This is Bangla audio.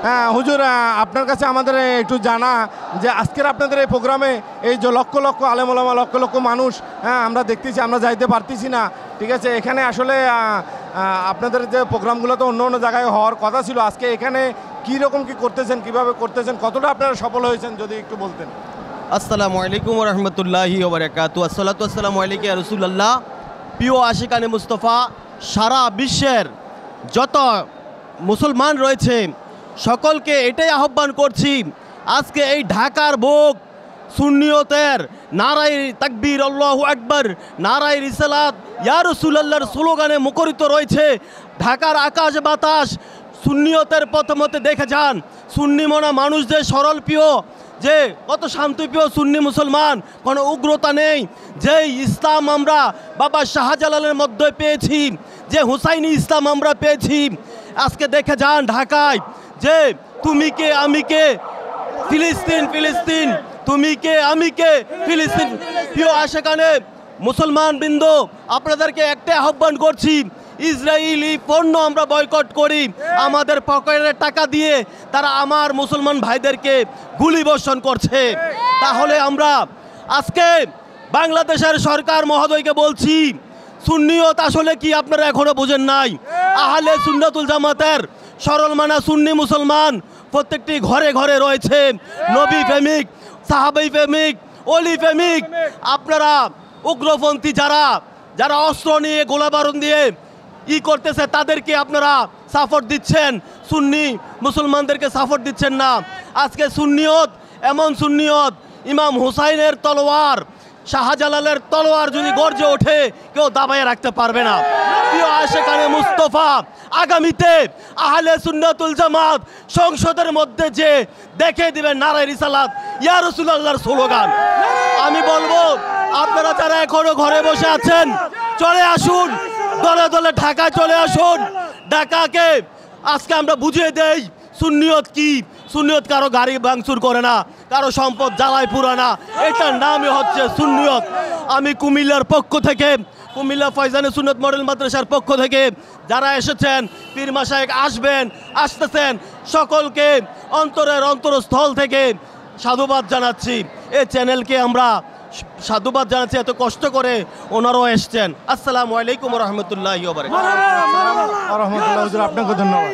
হুজুর, আপনার কাছে আমাদের একটু জানা যে আজকের আপনাদের এই প্রোগ্রামে এই যে লক্ষ লক্ষ আলেম ওলামা, লক্ষ লক্ষ মানুষ, আমরা দেখতেছি, আমরা যাইতে পারতেছি না, ঠিক আছে। এখানে আসলে আপনাদের যে প্রোগ্রামগুলো তো অন্য অন্য জায়গায় হওয়ার কথা ছিল, আজকে এখানে কী রকম কী করতেছেন, কিভাবে করতেছেন, কতটা আপনারা সফল হয়েছেন যদি একটু বলতেন। আসসালামু আলাইকুম ওয়া রাহমাতুল্লাহি ওয়া বারাকাতুহু। আসসালাতু ওয়াসসালামু আলাইকা ইয়া রাসূলুল্লাহ। প্রিয় আশিকানে মুস্তাফা, সারা বিশ্বের যত মুসলমান রয়েছে সকলকে এটাই আহ্বান করছি, আজকে এই ঢাকার বুক সুন্নিয়তের নারায়ে তাকবীর, আল্লাহু আকবার, নারায়ে রিসালাত, ইয়া রাসূলুল্লাহর স্লোগানে মুখরিত রয়েছে। ঢাকার আকাশ বাতাস সুন্নিয়তের পথমতে দেখে যান, সুন্নি মনা মানুষদের সরল প্রিয়, যে কত শান্তিপ্রিয় সুন্নি মুসলমান, কোনো উগ্রতা নেই। যে ইসলাম আমরা বাবা শাহজালালের মধ্যে পেয়েছি, যে হুসাইনি ইসলাম আমরা পেয়েছি, আজকে দেখে যান ঢাকায় যে তুমি কে আমি কে, ফিলিস্তিন ফিলিস্তিন, তুমি কে আমি কে, ফিলিস্তিন। প্রিয় আশিকানে মুসলমান বৃন্দ, আপনাদেরকে একটা আহ্বান করছি, ইসরায়েলি পণ্য আমরা বয়কট করি। আমাদের পকেটের টাকা দিয়ে তারা আমার মুসলমান ভাইদেরকে গুলি বর্ষণ করছে। তাহলে আমরা আজকে বাংলাদেশের সরকার মহোদয়কে বলছি, সুন্নিয়ত আসলে কি আপনারা এখনো বোঝেন নাই। আহলে সুন্নাতুল জামাতের সরল মানা সুন্নি মুসলমান প্রত্যেকটি ঘরে ঘরে রয়েছে, নবী প্রেমিক, সাহাবী প্রেমিক, অলি প্রেমিক। আপনারা উগ্রপন্থী যারা যারা অস্ত্র নিয়ে গোলাবারুদ দিয়ে করতেছে তাদেরকে আপনারা সাপোর্ট দিচ্ছেন, সুন্নি মুসলমানদেরকে সাপোর্ট দিচ্ছেন না। আজকে সুন্নিয়ত এমন সুন্নিয়ত, ইমাম হুসাইনের তলোয়ার, শাহজালালের তলোয়ার যদি গর্জে ওঠে কেউ দাবায় রাখতে পারবে না। প্রিয় আশিকানে মুস্তাফা, আগামীতে আহলে সুন্নাতুল জামাত সংসদের মধ্যে যে দেখে দিবেন নারায়ে রিসালাত, ইয়া রাসূলুল্লাহর স্লোগান। আমি বলবো আপনারা যারা এখনো ঘরে বসে আছেন চলে আসুন, দলে দলে ঢাকায় চলে আসুন। ঢাকাকে আজকে আমরা বুঝিয়ে দেই সুন্নিয়ত কি। সুন্নিয়ত কারো গাড়ি ভাঙচুর করে না, কারো সম্পদ জ্বালায় পুরা না, এটার নামই হচ্ছে সুন্নিয়ত। আমি কুমিল্লার পক্ষ থেকে, কুমিল্লা ফয়জানে সুন্নত মডেল মাদ্রাসার পক্ষ থেকে যারা এসেছেন, পীর মাশায়েখ আসতেছেন, সকলকে অন্তরের অন্তরস্থল থেকে সাধুবাদ জানাচ্ছি। এই চ্যানেলকে আমরা সাধুবাদ জানাচ্ছি, এত কষ্ট করে ওনারাও এসছেন। আসসালামু আলাইকুম ওয়া রাহমাতুল্লাহি ওয়া বারাকাতুহু। আপনাকে ধন্যবাদ।